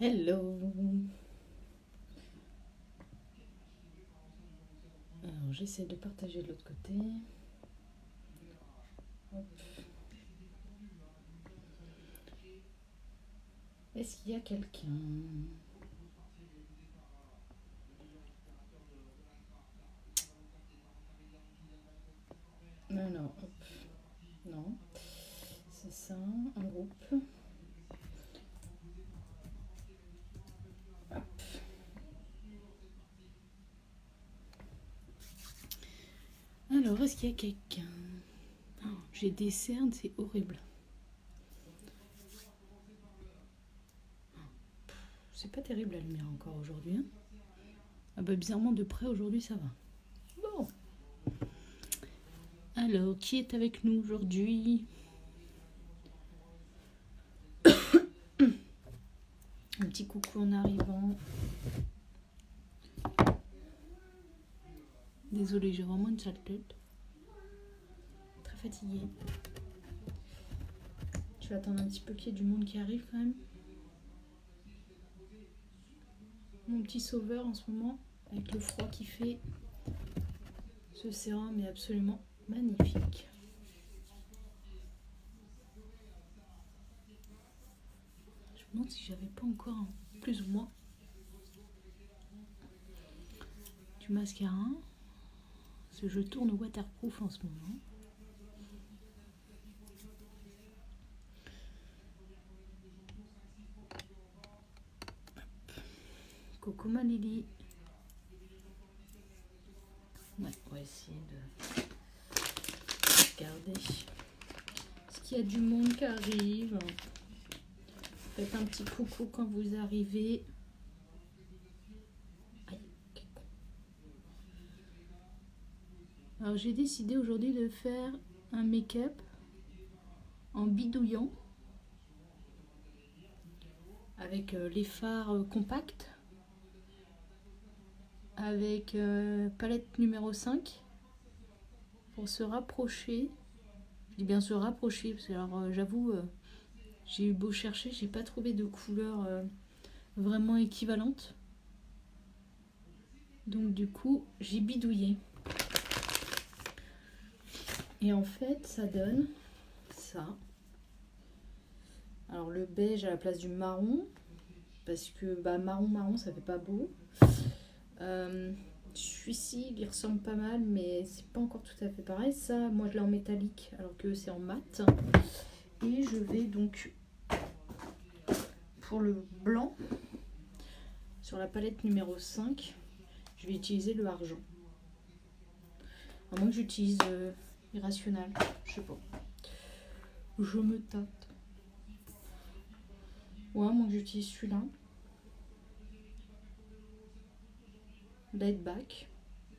Hello. Alors j'essaie de partager de l'autre côté. Hop. Est-ce qu'il y a quelqu'un? Non, hop. Non. C'est ça, un groupe. Hop. Alors, est-ce qu'il y a quelqu'un? Oh, j'ai des cernes, c'est horrible. C'est pas terrible la lumière encore aujourd'hui. Hein. Ah bah bizarrement de près aujourd'hui ça va. Bon. Alors, qui est avec nous aujourd'hui? Un petit coucou en arrivant. Désolée, j'ai vraiment une sale tête. Très fatiguée. Je vais attendre un petit peu qu'il y ait du monde qui arrive quand même. Mon petit sauveur en ce moment, avec le froid qui fait. Ce sérum est absolument magnifique. Je me demande si j'avais pas encore plus ou moins du mascara. Parce que je tourne au waterproof en ce moment. Coucou ma Lily. Ouais, on va essayer de regarder. Est-ce qu'il y a du monde qui arrive? Faites un petit coucou quand vous arrivez. Aïe, quel con. Alors j'ai décidé aujourd'hui de faire un make-up en bidouillant avec les fards compacts, avec palette numéro 5 pour se rapprocher. Je dis bien se rapprocher parce que alors j'avoue j'ai eu beau chercher, j'ai pas trouvé de couleur vraiment équivalente. Donc du coup j'ai bidouillé. Et en fait ça donne ça. Alors le beige à la place du marron, parce que bah, marron ça fait pas beau. Celui-ci il y ressemble pas mal, mais c'est pas encore tout à fait pareil. Ça, moi je l'ai en métallique, alors que c'est en mat. Et je vais donc pour le blanc, sur la palette numéro 5, je vais utiliser le argent. À moins que j'utilise Irrationnel, je sais pas. Je me tâte. Ouais, à moins que j'utilise celui-là. Laid back.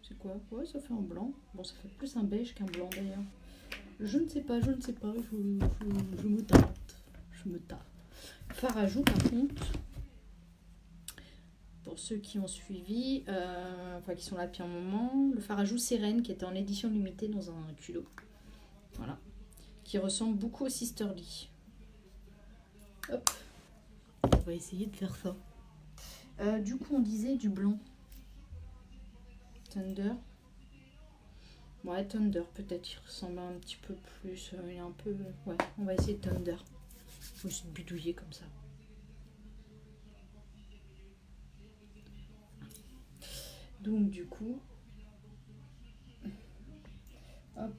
C'est quoi? Ouais, ça fait un blanc. Bon, ça fait plus un beige qu'un blanc d'ailleurs. Je ne sais pas. Je me tâte. Je me tâte. Fard à joues, par contre, pour ceux qui ont suivi, enfin qui sont là depuis un moment, le fard à joues Sérène qui était en édition limitée dans un culot. Voilà. Qui ressemble beaucoup au Sisterly. Hop. On va essayer de faire ça. Du coup, on disait du blanc. Thunder. Ouais, Thunder, peut-être. Il ressemble un petit peu plus. Il est un peu. Ouais, on va essayer Thunder. Faut juste bidouiller comme ça. Donc, du coup. Hop.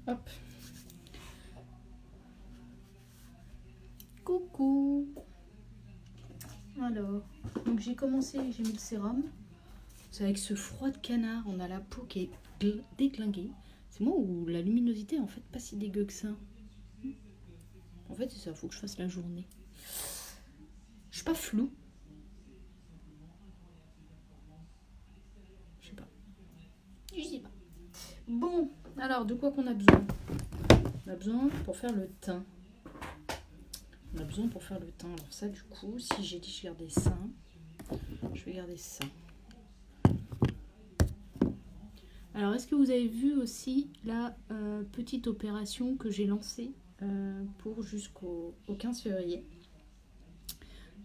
Hop. Coucou. Alors, donc j'ai commencé, j'ai mis le sérum. C'est avec ce froid de canard, on a la peau qui est déglinguée. C'est moi où la luminosité est en fait pas si dégueu que ça. En fait, c'est ça, faut que je fasse la journée. Je suis pas floue. Je sais pas. Je sais pas. Bon, alors de quoi qu'on a besoin? On a besoin pour faire le teint. On a besoin pour faire le teint. Alors ça, du coup, si j'ai dit je gardais ça, je vais garder ça. Alors, est-ce que vous avez vu aussi la petite opération que j'ai lancée pour jusqu'au 15 février?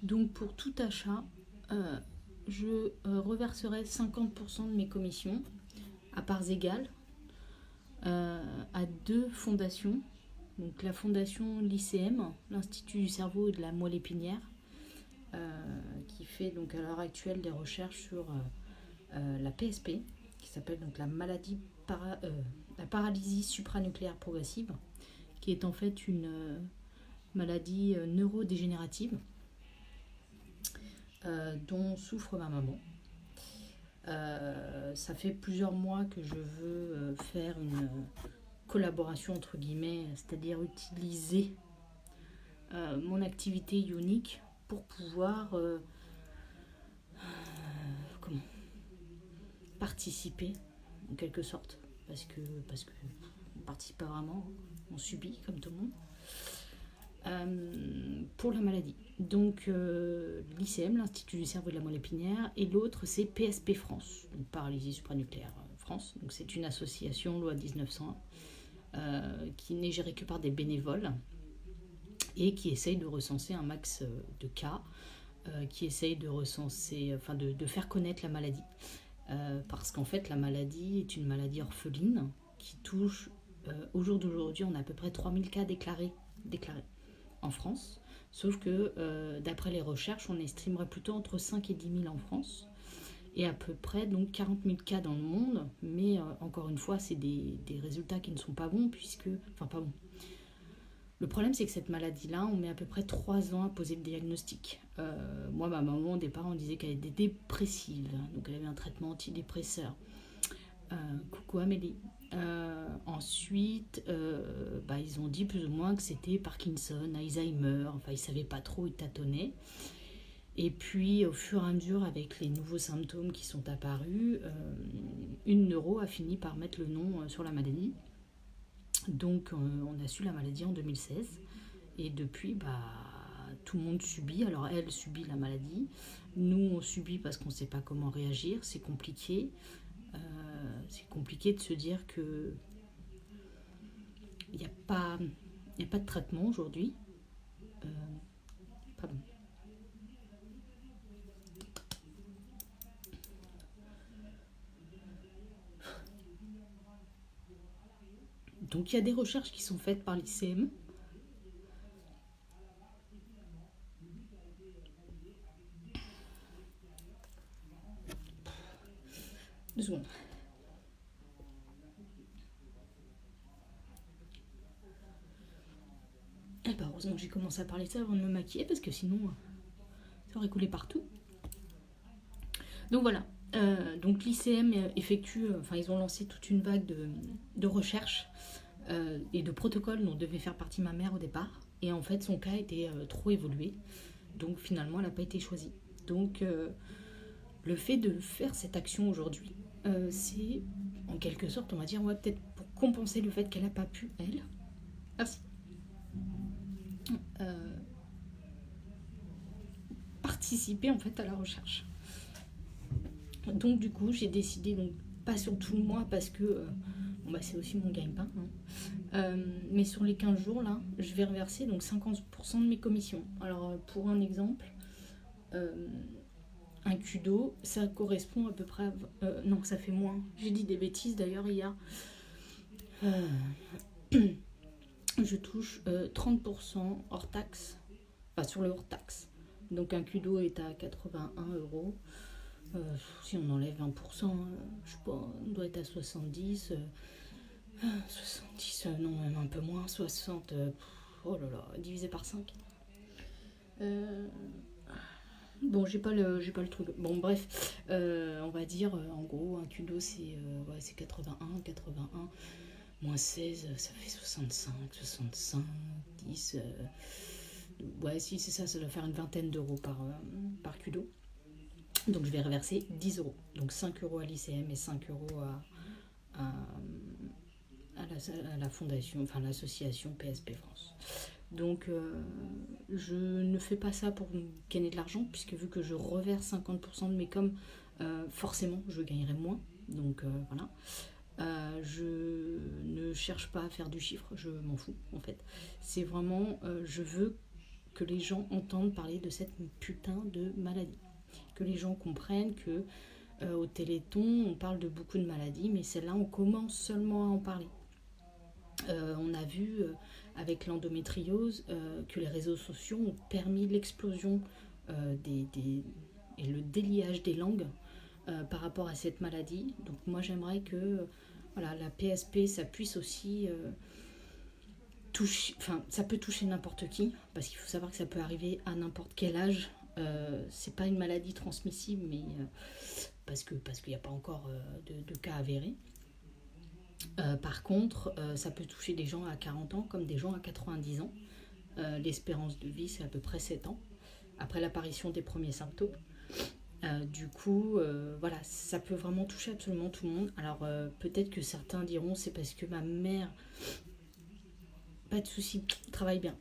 Donc, pour tout achat, euh, je reverserai 50% de mes commissions à parts égales à 2 fondations. Donc, la fondation l'ICM, l'Institut du cerveau et de la moelle épinière, qui fait donc à l'heure actuelle des recherches sur la PSP, qui s'appelle donc la paralysie supranucléaire progressive, qui est en fait une maladie neurodégénérative dont souffre ma maman. Ça fait plusieurs mois que je veux faire une collaboration entre guillemets, c'est-à-dire utiliser mon activité ionique pour pouvoir comment, participer en quelque sorte, parce que on participe pas vraiment, on subit comme tout le monde. Pour la maladie. Donc l'ICM, l'Institut du cerveau et de la moelle épinière, et l'autre c'est PSP France, donc paralysie supranucléaire France. Donc c'est une association loi 1901 qui n'est gérée que par des bénévoles et qui essaye de recenser un max de cas, qui essaye de recenser, enfin de faire connaître la maladie. Parce qu'en fait la maladie est une maladie orpheline qui touche, au jour d'aujourd'hui, on a à peu près 3000 cas déclarés en France, sauf que d'après les recherches, on estimerait plutôt entre 5 et 10 000 en France, et à peu près donc 40 000 cas dans le monde, mais encore une fois, c'est des résultats qui ne sont pas bons, enfin pas bons. Le problème, c'est que cette maladie-là, on met à peu près 3 ans à poser le diagnostic. Moi, ma maman, au départ, on disait qu'elle était dépressive, donc elle avait un traitement antidépresseur. Coucou Amélie. Ensuite, ils ont dit plus ou moins que c'était Parkinson, Alzheimer, enfin ils savaient pas trop, ils tâtonnaient. Et puis au fur et à mesure, avec les nouveaux symptômes qui sont apparus, une neuro a fini par mettre le nom sur la maladie. Donc on a su la maladie en 2016. Et depuis, tout le monde subit. Alors elle subit la maladie, nous on subit parce qu'on ne sait pas comment réagir, c'est compliqué. C'est compliqué de se dire que il n'y a pas de traitement aujourd'hui. Pardon. Donc il y a des recherches qui sont faites par l'ICM. Deux secondes. Et heureusement que j'ai commencé à parler de ça avant de me maquiller, parce que sinon ça aurait coulé partout. Donc voilà. Donc l'ICM effectue, ils ont lancé toute une vague de recherches et de protocoles dont devait faire partie ma mère au départ. Et en fait, son cas était trop évolué. Donc finalement, elle n'a pas été choisie. Donc le fait de faire cette action aujourd'hui, c'est en quelque sorte, on va dire, peut-être pour compenser le fait qu'elle n'a pas pu, elle, merci, participer en fait à la recherche. Donc du coup, j'ai décidé, donc pas sur tout le mois parce que c'est aussi mon gagne-pain, mais sur les 15 jours là, je vais reverser donc 50% de mes commissions. Alors pour un exemple, un kudo, ça correspond à peu près à, non, ça fait moins. J'ai dit des bêtises d'ailleurs hier. Je touche 30% hors taxe, enfin sur le hors taxe. Donc un kudo est à 81 euros. Si on enlève 20%, je sais pas, on doit être à 70. 70, non, même un peu moins, 60. Oh là là, divisé par 5. Bon, j'ai pas le truc. Bon, bref, on va dire, en gros, un kudo c'est 81, moins 16, ça fait 65, 10. Ouais, si c'est ça, ça doit faire une vingtaine d'euros par kudo. Donc je vais reverser 10 euros. Donc 5 euros à l'ICM et 5 euros à la fondation, enfin l'association PSP France. Donc je ne fais pas ça pour gagner de l'argent, puisque vu que je reverse 50% de mes coms, forcément je gagnerai moins. Donc voilà. je ne cherche pas à faire du chiffre, je m'en fous en fait. C'est vraiment, je veux que les gens entendent parler de cette putain de maladie. Que les gens comprennent que au Téléthon, on parle de beaucoup de maladies, mais celle-là, on commence seulement à en parler. On a vu avec l'endométriose que les réseaux sociaux ont permis l'explosion et le déliage des langues par rapport à cette maladie. Donc moi j'aimerais que voilà, la PSP ça puisse aussi toucher, enfin ça peut toucher n'importe qui, parce qu'il faut savoir que ça peut arriver à n'importe quel âge. C'est pas une maladie transmissible, mais parce qu'il n'y a pas encore de cas avérés. Par contre, ça peut toucher des gens à 40 ans comme des gens à 90 ans. L'espérance de vie, c'est à peu près 7 ans après l'apparition des premiers symptômes. Du coup, voilà, ça peut vraiment toucher absolument tout le monde. Alors, peut-être que certains diront c'est parce que ma mère. Pas de souci, travaille bien.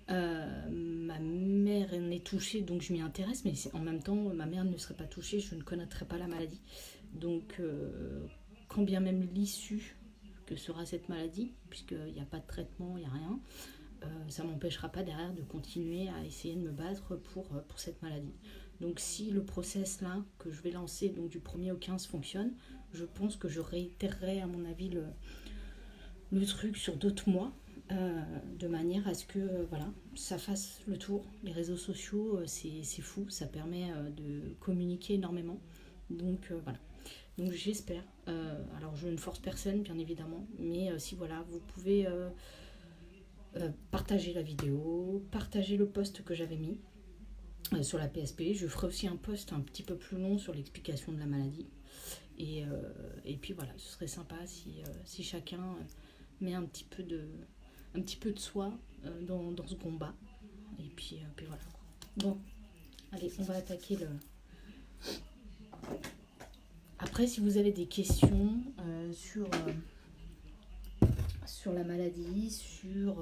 Ma mère en est touchée, donc je m'y intéresse, mais en même temps, ma mère ne serait pas touchée, je ne connaîtrais pas la maladie. Donc, quand bien même l'issue que sera cette maladie, puisqu'il n'y a pas de traitement, il n'y a rien, ça ne m'empêchera pas derrière de continuer à essayer de me battre pour cette maladie. Donc si le process là que je vais lancer, donc du 1er au 15 fonctionne, je pense que je réitérerai à mon avis le truc sur d'autres mois, de manière à ce que voilà, ça fasse le tour. Les réseaux sociaux, c'est fou, ça permet de communiquer énormément. Donc voilà. Donc j'espère. Alors je ne force personne bien évidemment, mais si voilà, vous pouvez partager la vidéo, partager le post que j'avais mis sur la PSP. Je ferai aussi un post un petit peu plus long sur l'explication de la maladie. Et puis voilà, ce serait sympa si chacun met un petit peu de soi dans ce combat. Et puis voilà. Bon, allez, on va attaquer le... Après, si vous avez des questions sur la maladie, sur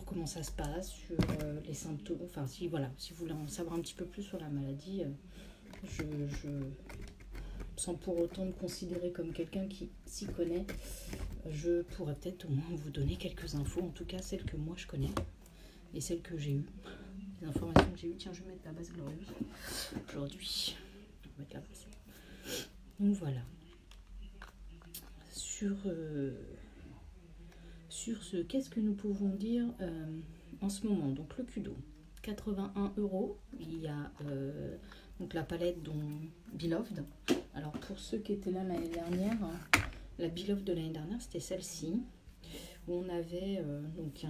comment ça se passe, sur les symptômes, enfin si vous voulez en savoir un petit peu plus sur la maladie, je sans pour autant me considérer comme quelqu'un qui s'y connaît, je pourrais peut-être au moins vous donner quelques infos, en tout cas celles que moi je connais et celles que j'ai eues. Les informations que j'ai eues, tiens, je vais mettre la base glorieuse aujourd'hui. Je vais mettre la base. Donc voilà. Sur ce, qu'est-ce que nous pouvons dire en ce moment? Donc le Kudo, 81 €. Il y a donc la palette dont Beloved. Alors pour ceux qui étaient là l'année dernière, la Beloved de l'année dernière, c'était celle-ci, où on avait donc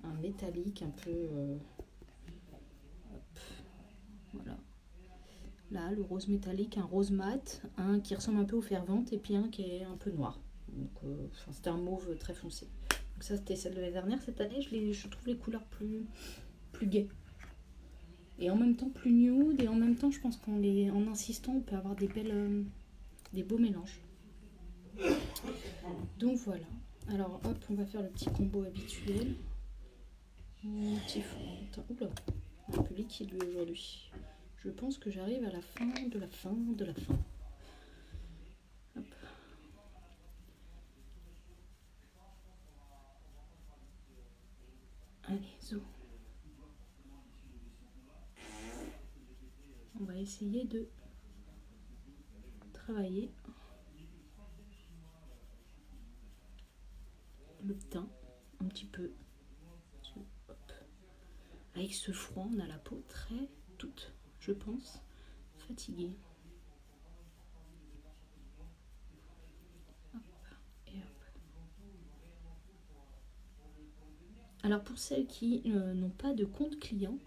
un métallique un peu... voilà. Là, le rose métallique, un rose mat, un qui ressemble un peu au fer-vente et puis un qui est un peu noir. Donc c'était un mauve très foncé. Donc ça, c'était celle de l'année dernière. Cette année, je trouve les couleurs plus gaies. Et en même temps plus nude, et en même temps, je pense en insistant, on peut avoir des beaux mélanges. Donc voilà. Alors hop, on va faire le petit combo habituel. Mon petit fond. Oula, un peu liquide lui aujourd'hui. Je pense que j'arrive à la fin de la fin de la fin. Hop. Allez, zo. On va essayer de travailler le teint un petit peu. Hop. Avec ce froid, on a la peau très toute, je pense, fatiguée. Hop, et hop. Alors pour celles qui n'ont pas de compte client,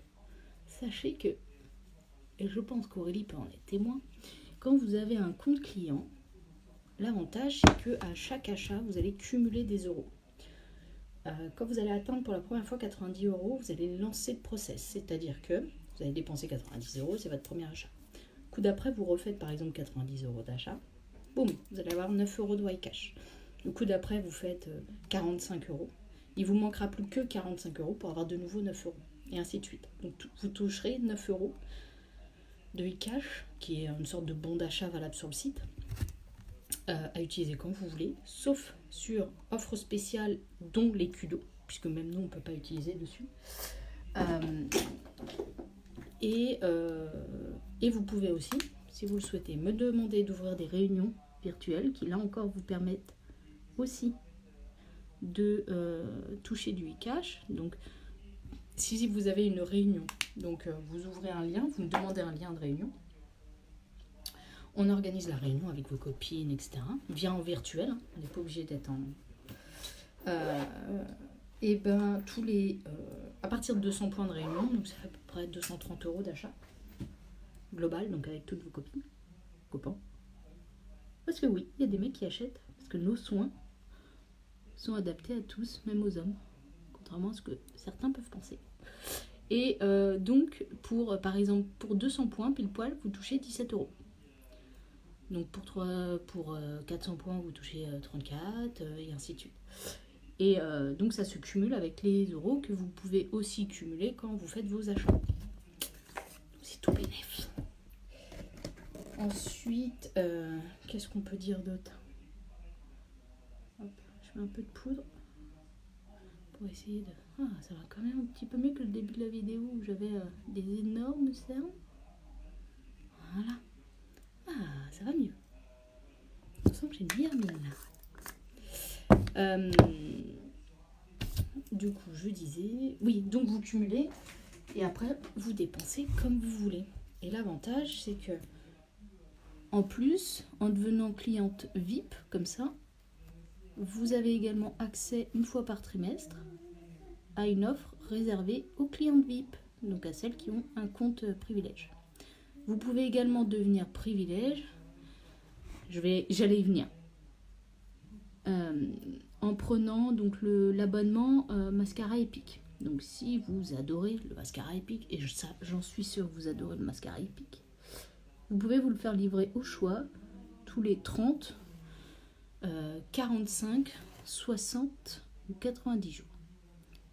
sachez que, et je pense qu'Aurélie peut en être témoin, quand vous avez un compte client, l'avantage c'est qu'à chaque achat, vous allez cumuler des euros. Quand vous allez atteindre pour la première fois 90 €, vous allez lancer le process, c'est-à-dire que vous allez dépenser 90 €, c'est votre premier achat. Le coup d'après, vous refaites par exemple 90 € d'achat, boum, vous allez avoir 9 € de Why Cash. Le coup d'après, vous faites 45 €. Il vous manquera plus que 45 € pour avoir de nouveau 9 €, et ainsi de suite. Donc vous toucherez 9 € de e-cash qui est une sorte de bon d'achat valable sur le site, à utiliser quand vous voulez, sauf sur offre spéciale, dont les cudos, puisque même nous, on ne peut pas utiliser dessus. Et vous pouvez aussi, si vous le souhaitez, me demander d'ouvrir des réunions virtuelles qui, là encore, vous permettent aussi de toucher du e-cash. Donc, si vous avez une réunion, donc vous ouvrez un lien, vous me demandez un lien de réunion, on organise la réunion avec vos copines, etc. Via en virtuel, hein, on n'est pas obligé d'être en... et ben tous les... à partir de 200 points de réunion, donc ça fait à peu près 230 € d'achat global, donc avec toutes vos copines, copains. Parce que oui, il y a des mecs qui achètent, parce que nos soins sont adaptés à tous, même aux hommes, contrairement à ce que certains peuvent penser. Et donc, par exemple, pour 200 points, pile poil, vous touchez 17 €. Donc pour 400 points, vous touchez 34, et ainsi de suite. Et donc ça se cumule avec les euros que vous pouvez aussi cumuler quand vous faites vos achats. Donc c'est tout bénef. Ensuite, qu'est-ce qu'on peut dire d'autre? Hop, je mets un peu de poudre pour essayer de... Ah, ça va quand même un petit peu mieux que le début de la vidéo où j'avais des énormes cernes. Voilà. Ah, ça va mieux. Je sens que j'ai une meilleure mine là. Du coup, je disais... Oui, donc vous cumulez et après, vous dépensez comme vous voulez. Et l'avantage, c'est que en plus, en devenant cliente VIP, comme ça, vous avez également accès une fois par trimestre à une offre réservée aux clientes VIP, donc à celles qui ont un compte privilège. Vous pouvez également devenir privilège, j'allais y venir, en prenant donc l'abonnement Mascara Epic. Donc si vous adorez le Mascara Epic, et j'en suis sûre que vous adorez le Mascara Epic, vous pouvez vous le faire livrer au choix tous les 30, 45, 60 ou 90 jours.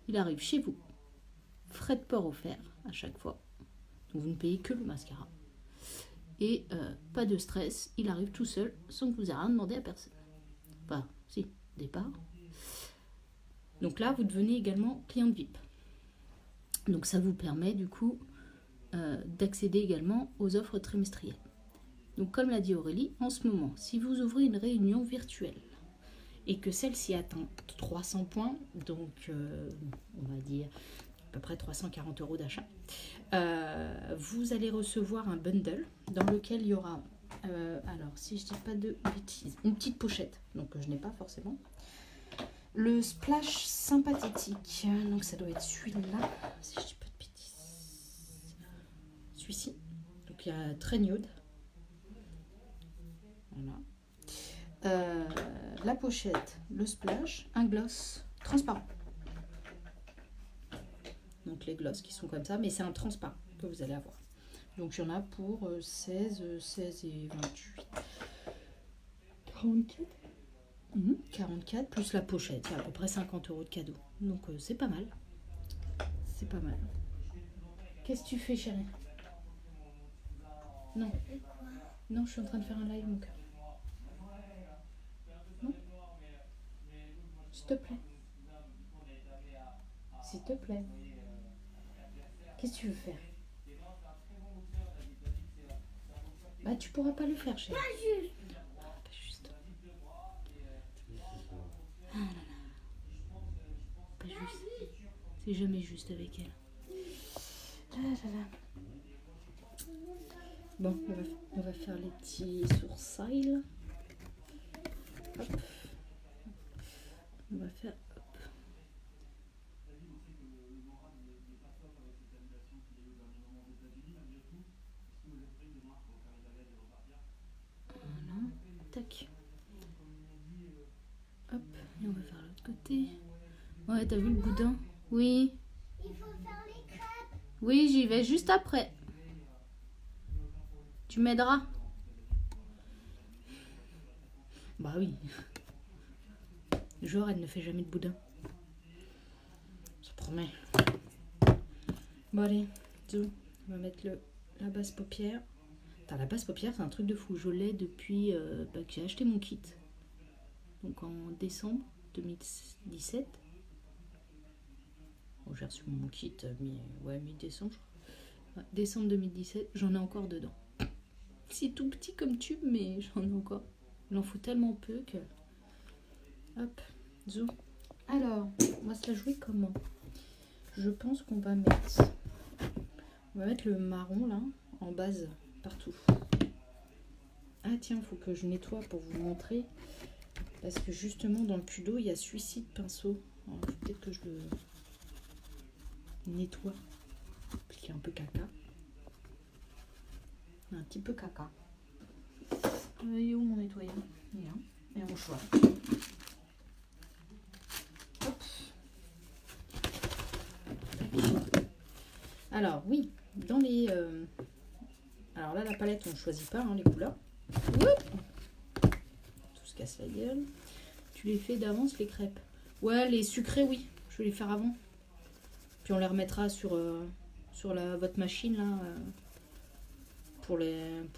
Il arrive chez vous, frais de port offerts à chaque fois, donc vous ne payez que le mascara. Et pas de stress, il arrive tout seul sans que vous ayez rien demandé à personne. Enfin, si, au départ. Donc là, vous devenez également cliente VIP. Donc ça vous permet du coup d'accéder également aux offres trimestrielles. Donc comme l'a dit Aurélie, en ce moment, si vous ouvrez une réunion virtuelle et que celle-ci atteint 300 points, donc on va dire à peu près 340 € d'achat, vous allez recevoir un bundle dans lequel il y aura, alors si je dis pas de bêtises, une petite pochette, donc je n'ai pas forcément, le splash sympathétique, donc ça doit être celui-là, si je dis pas de bêtises, celui-ci, donc il y a très nude, voilà. La pochette, le splash, un gloss transparent. Donc les glosses qui sont comme ça, mais c'est un transparent que vous allez avoir. Donc il y en a pour 16 et 28. 44 44 plus la pochette, il y a à peu près 50 € de cadeau. Donc c'est pas mal. C'est pas mal. Qu'est-ce que tu fais, chérie? Non. Non, je suis en train de faire un live, mon cœur. Non? S'il te plaît. S'il te plaît. Qu'est-ce que tu veux faire? Bah, tu pourras pas le faire, chérie. Pas juste. Ah là là. Pas juste. C'est jamais juste avec elle. Ah là là. Bon, on va faire les petits sourcils. Hop. On va faire... Hop. Voilà. Tac. Hop. Et on va faire l'autre côté. Ouais, t'as vu le boudin? Oui. Il faut faire les crêpes. Oui, j'y vais juste après. Tu m'aideras? Bah oui. Genre, elle ne fait jamais de boudin. Ça promet. Bon allez, on va mettre la basse paupière. T'as la base paupière, c'est un truc de fou. Je l'ai depuis que j'ai acheté mon kit. Donc en décembre 2017. Bon, j'ai reçu mon kit mi-décembre, je crois. Ouais, décembre 2017, j'en ai encore dedans. C'est tout petit comme tube, mais j'en ai encore. Il en faut tellement peu que... Hop, zoom. Alors, on va se la jouer comment? Je pense qu'on va mettre... On va mettre le marron, là, en base, partout. Ah tiens, il faut que je nettoie pour vous montrer. Parce que justement, dans le cudo, il y a celui-ci de pinceau. Alors, peut-être que je le nettoie. Parce qu'il y a un peu caca. Un petit peu caca. Il est où mon nettoyant? Il est là. Et un mouchoir. Hop. Alors oui, dans les... Alors là, la palette, on ne choisit pas hein, les couleurs. Oup, tout se casse la gueule. Tu les fais d'avance, les crêpes? Ouais, les sucrés, oui. Je vais les faire avant. Puis on les remettra sur votre machine, là, pour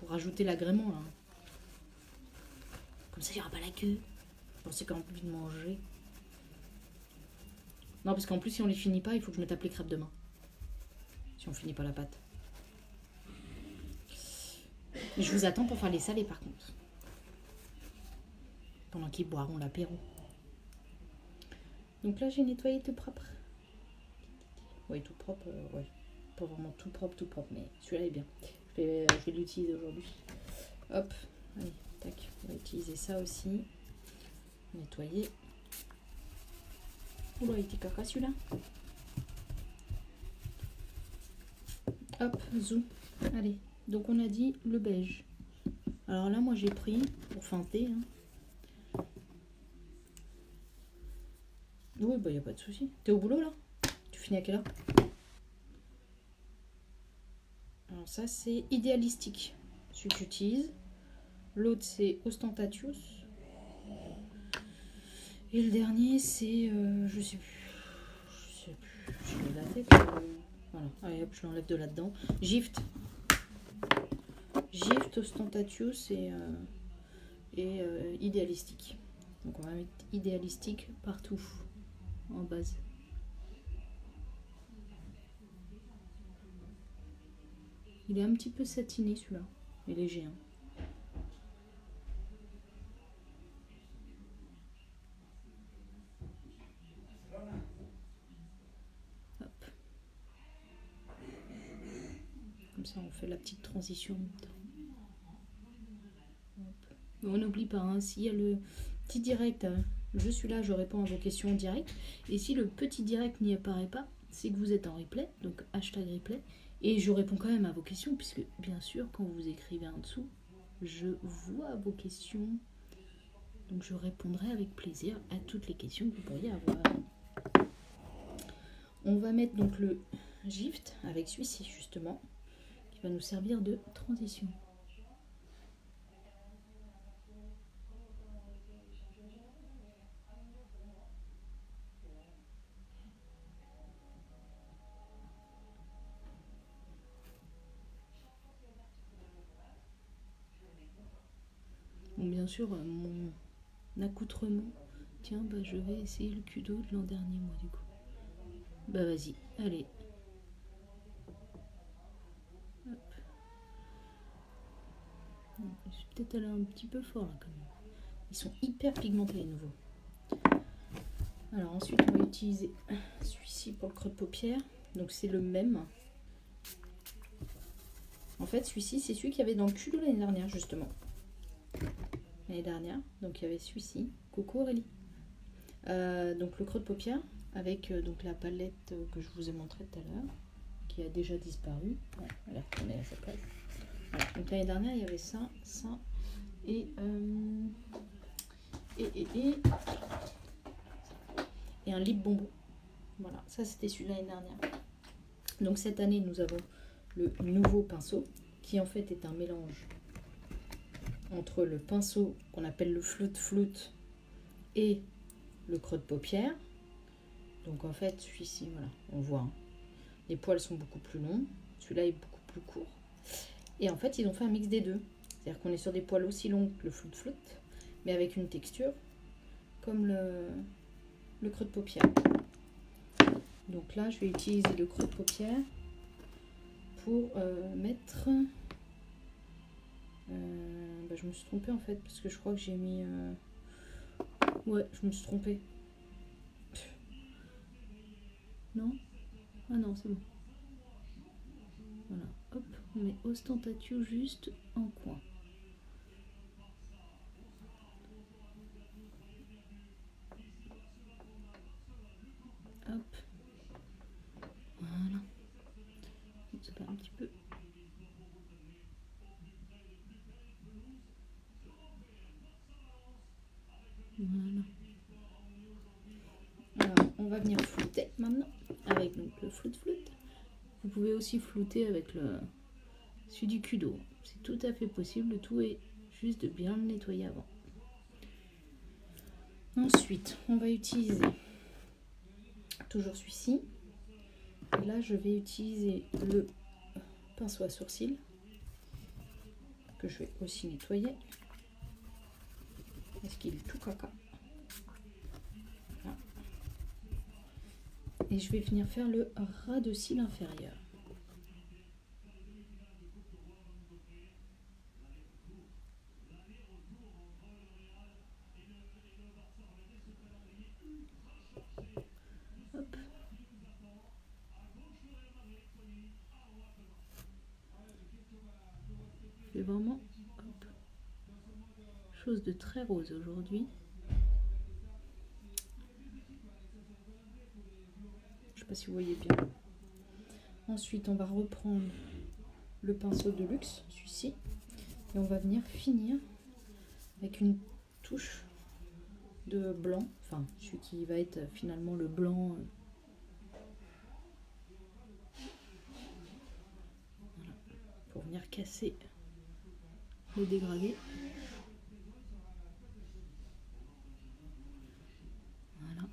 rajouter l'agrément, là. Comme ça, il n'y aura pas la queue. Je pensais qu'on a envie de manger. Non, parce qu'en plus, si on les finit pas, il faut que je me tape les crêpes demain. Si on finit pas la pâte. Mais je vous attends pour faire les salés, par contre. Pendant qu'ils boiront l'apéro. Donc là, j'ai nettoyé tout propre. Oui, tout propre, ouais. Pas vraiment tout propre, mais celui-là est bien. Je vais l'utiliser aujourd'hui. Hop, allez, tac. On va utiliser ça aussi. Nettoyer. Oula, il était caca celui-là. Hop, zoom. Allez, donc on a dit le beige. Alors là, moi j'ai pris, pour feinter. Hein. Oui, bah y a pas de souci. T'es au boulot là? Tu finis à quelle heure? Alors ça c'est idéalistique, celui que j'utilise. L'autre c'est ostentatious. Et le dernier c'est, je sais plus. Je l'ai la tête. Voilà, allez hop, je l'enlève de là-dedans. Gift, ostentatious et idéalistique. Donc on va mettre idéalistique partout en base. Il est un petit peu satiné celui-là, mais léger. Hein. Hop. Comme ça on fait la petite transition. On n'oublie pas, hein, s'il y a le petit direct, je suis là, je réponds à vos questions en direct. Et si le petit direct n'y apparaît pas, c'est que vous êtes en replay, donc hashtag replay. Et je réponds quand même à vos questions, puisque bien sûr, quand vous écrivez en dessous, je vois vos questions. Donc je répondrai avec plaisir à toutes les questions que vous pourriez avoir. On va mettre donc le gift avec celui-ci justement, qui va nous servir de transition. Bon, bien sûr, mon accoutrement. Tiens, bah, je vais essayer le cudo de l'an dernier, moi, du coup. Bah, vas-y, allez. Hop. Je suis peut-être allé un petit peu fort, là, quand même. Ils sont hyper pigmentés, les nouveaux. Alors, ensuite, on va utiliser celui-ci pour le creux de paupière. Donc, c'est le même. En fait, celui-ci, c'est celui qu'il y avait dans le cudo l'année dernière, justement. L'année dernière. Donc, il y avait celui-ci. Coucou Aurélie. Donc, le creux de paupière avec donc la palette que je vous ai montrée tout à l'heure, qui a déjà disparu. Ouais, elle est retournée à sa place. Voilà. Donc, l'année dernière, il y avait ça, ça et un lip bonbon. Voilà, ça c'était celui de l'année dernière. Donc cette année, nous avons le nouveau pinceau, qui en fait est un mélange entre le pinceau qu'on appelle le floute et le creux de paupière. Donc en fait, celui-ci, voilà, on voit, hein, les poils sont beaucoup plus longs. Celui-là est beaucoup plus court. Et en fait, ils ont fait un mix des deux. C'est-à-dire qu'on est sur des poils aussi longs que le Flout Flout, mais avec une texture comme le creux de paupière. Donc là, je vais utiliser le creux de paupière pour mettre... je me suis trompée en fait, parce que je crois que j'ai mis... Ouais, je me suis trompée. Non? Ah non, c'est bon. Voilà, hop, on met Ostentatio juste en coin. Hop. Voilà. Ça fait un petit peu. Voilà. Alors, on va venir flouter maintenant avec donc, le flout. Vous pouvez aussi flouter avec celui du Kudo. C'est tout à fait possible. Le tout est juste de bien le nettoyer avant. Ensuite, on va utiliser toujours celui-ci. Et là, je vais utiliser le pinceau à sourcils que je vais aussi nettoyer. Parce qu'il est tout caca. Voilà. Et je vais venir faire le ras de cils inférieur. Hop. C'est vraiment hop, chose de très rose aujourd'hui. Je ne sais pas si vous voyez bien. Ensuite, on va reprendre le pinceau de luxe, celui-ci, et on va venir finir avec une touche de blanc, enfin celui qui va être finalement le blanc. Voilà, pour venir casser le dégradé. Voilà.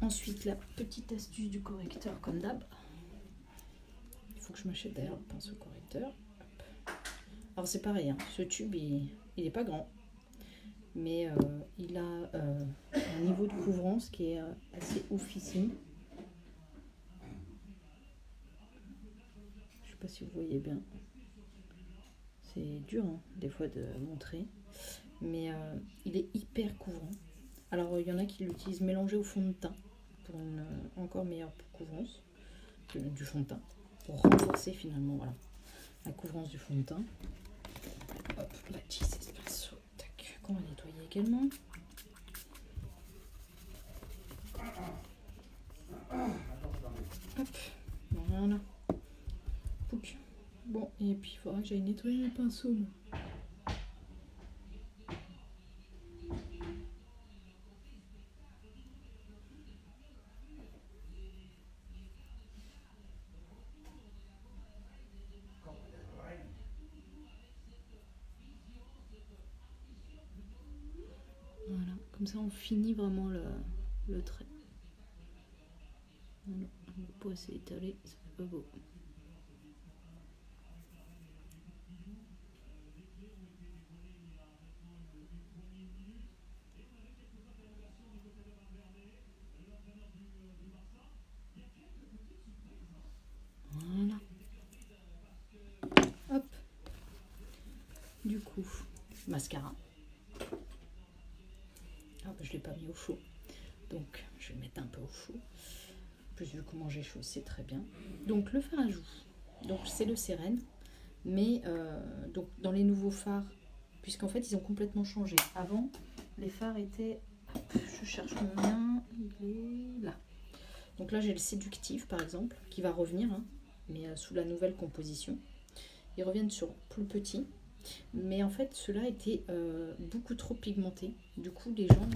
Ensuite, la petite astuce du correcteur, comme d'hab. Il faut que je m'achète d'ailleurs le pinceau correcteur. Hop. Alors c'est pareil, hein, ce tube il n'est pas grand, mais il a un niveau de couvrance qui est assez oufissime. Je sais pas si vous voyez bien. C'est dur hein, des fois de montrer, mais il est hyper couvrant. Alors il y en a qui l'utilisent mélangé au fond de teint pour une encore meilleure couvrance du fond de teint, pour renforcer finalement voilà, la couvrance du fond de teint. Hop, on va utiliser ce pinceau qu'on va nettoyer également. Hop, voilà. Pouc. Bon, et puis il faudra que j'aille nettoyer le pinceau. Voilà, comme ça on finit vraiment le trait. Voilà, on va pas assez étaler, ça fait pas beau. Voilà. Hop. Du coup, mascara. Ah bah, je l'ai pas mis au chaud, donc je vais mettre un peu au chaud. Plus vu comment j'ai chaud, c'est très bien. Donc le fard à joues, donc c'est le Sérène, mais donc dans les nouveaux fards, puisqu'en fait ils ont complètement changé. Avant, les fards étaient, je cherche mon mien, il est là. Donc là j'ai le séductif par exemple, qui va revenir, hein, mais sous la nouvelle composition. Ils reviennent sur plus petit, mais en fait ceux-là étaient beaucoup trop pigmentés. Du coup les gens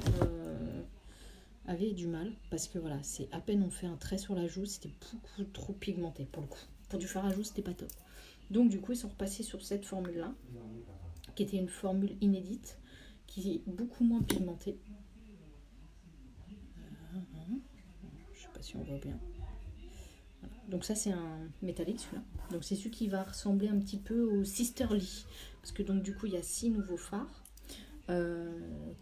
avaient du mal, parce que voilà, c'est à peine on fait un trait sur la joue, c'était beaucoup trop pigmenté pour le coup. Pour du fard à joue, c'était pas top. Donc du coup ils sont repassés sur cette formule-là, qui était une formule inédite, qui est beaucoup moins pigmentée. Je sais pas si on voit bien. Voilà. Donc ça c'est un métallique celui-là. Donc c'est celui qui va ressembler un petit peu au Sisterly. Parce que donc du coup il y a 6 nouveaux phares.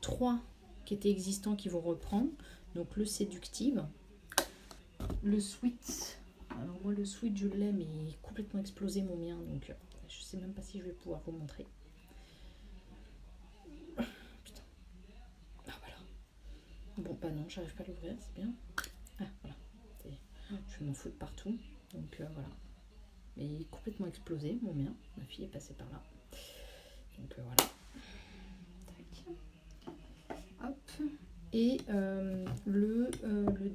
3 qui étaient existants qui vont reprendre. Donc le Séductive. Le Sweet. Alors moi le Sweet je l'ai mais il est complètement explosé mon mien. Donc je sais même pas si je vais pouvoir vous montrer. Putain. Ah voilà. Bon bah non j'arrive pas à l'ouvrir, c'est bien. Ah voilà. Je m'en fous de partout. Donc voilà. Mais il est complètement explosé mon mien. Ma fille est passée par là. Donc voilà. Tac. Hop. Et le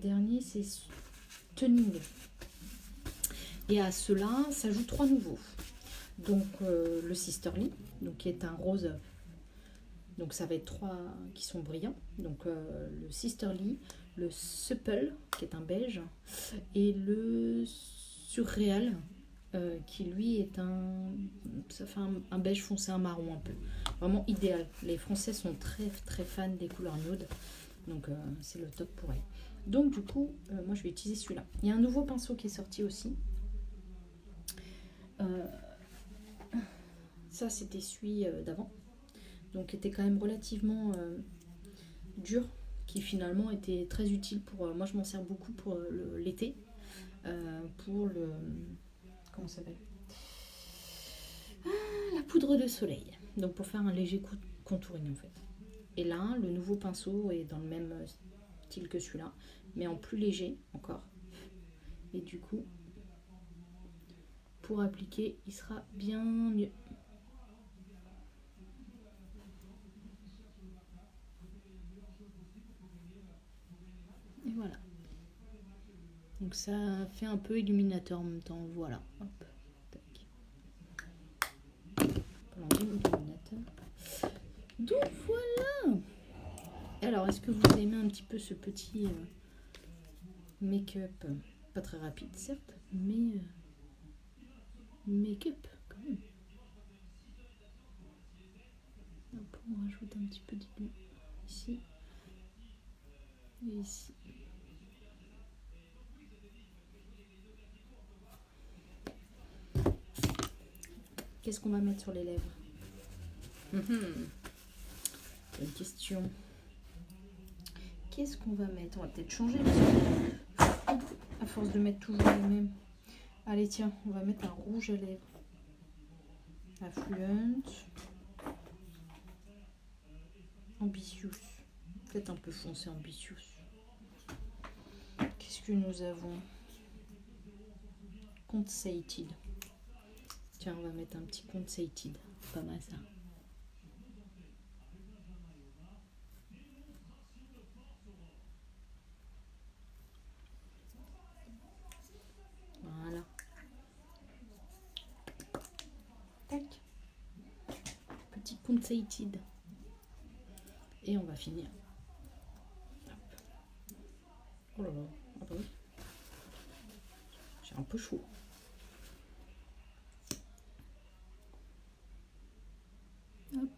dernier c'est Stunning. Et à cela s'ajoutent 3 nouveaux. Donc le Sisterly, donc qui est un rose. Donc ça va être 3 qui sont brillants. Donc le Sisterly, le Supple qui est un beige et le Surreal qui lui est ça fait un beige foncé, un marron un peu. Vraiment idéal. Les Français sont très très fans des couleurs nude. Donc c'est le top pour elle. Donc du coup, moi je vais utiliser celui-là. Il y a un nouveau pinceau qui est sorti aussi. Ça c'était celui d'avant. Donc qui était quand même relativement dur. Qui finalement était très utile pour... moi je m'en sers beaucoup pour l'été. Pour le... Comment ça s'appelle ? La poudre de soleil. Donc pour faire un léger contouring en fait. Et là, le nouveau pinceau est dans le même style que celui-là, mais en plus léger encore. Et du coup, pour appliquer, il sera bien mieux. Et voilà. Donc ça fait un peu illuminateur en même temps. Voilà. Hop. Tac. Illuminateur. Donc voilà. Alors, est-ce que vous aimez un petit peu ce petit make-up, pas très rapide certes, mais make-up quand même. Hop, on rajoute un petit peu d'illumination ici et ici. Qu'est-ce qu'on va mettre sur les lèvres? Bonne question. Qu'est-ce qu'on va mettre? On va peut-être changer à force de mettre toujours les mêmes. Allez tiens, on va mettre un rouge à lèvres. Affluent. Ambitious. Peut-être un peu foncé ambitious. Qu'est-ce que nous avons? Concentrated. Tiens, on va mettre un petit concentrated. Pas mal ça. Voilà. Tac. Petit concentrated. Et on va finir. Hop. Oh là là. Ah bah oui. J'ai un peu chaud. Hop.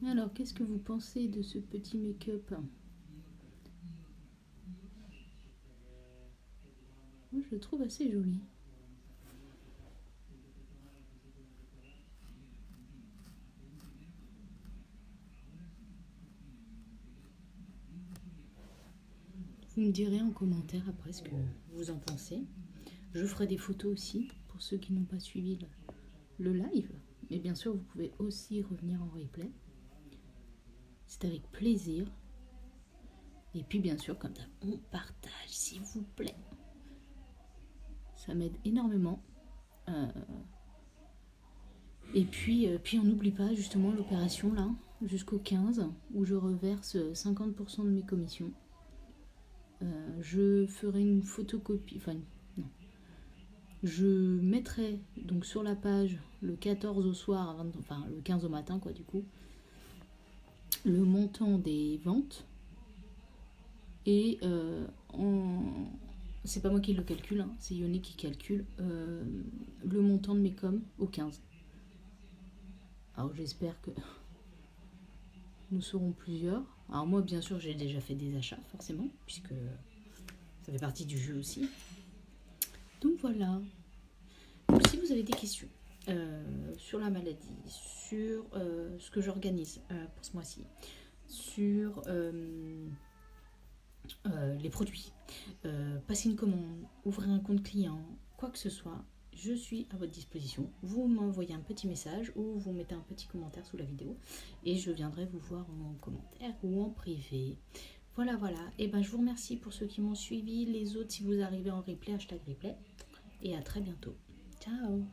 Alors, qu'est-ce que vous pensez de ce petit make-up? Moi, je le trouve assez joli. Vous me direz en commentaire après ce que vous en pensez. Je ferai des photos aussi pour ceux qui n'ont pas suivi le live. Mais bien sûr, vous pouvez aussi revenir en replay. C'est avec plaisir. Et puis bien sûr, comme ça, on partage s'il vous plaît. Ça m'aide énormément. Et puis on n'oublie pas justement l'opération là, jusqu'au 15, où je reverse 50% de mes commissions. Je ferai une photocopie, enfin non. Je mettrai donc sur la page le 14 au soir, enfin le 15 au matin quoi du coup, le montant des ventes et c'est pas moi qui le calcule, hein, c'est Yoni qui calcule le montant de mes coms au 15. Alors j'espère que nous serons plusieurs. Alors moi bien sûr j'ai déjà fait des achats forcément, puisque ça fait partie du jeu aussi. Donc voilà. Donc, si vous avez des questions sur la maladie, sur ce que j'organise pour ce mois-ci, sur les produits, passer une commande, ouvrir un compte client, quoi que ce soit, je suis à votre disposition. Vous m'envoyez un petit message ou vous mettez un petit commentaire sous la vidéo et je viendrai vous voir en commentaire ou en privé. Voilà, voilà. Et ben je vous remercie pour ceux qui m'ont suivi. Les autres, si vous arrivez en replay, hashtag replay. Et à très bientôt. Ciao.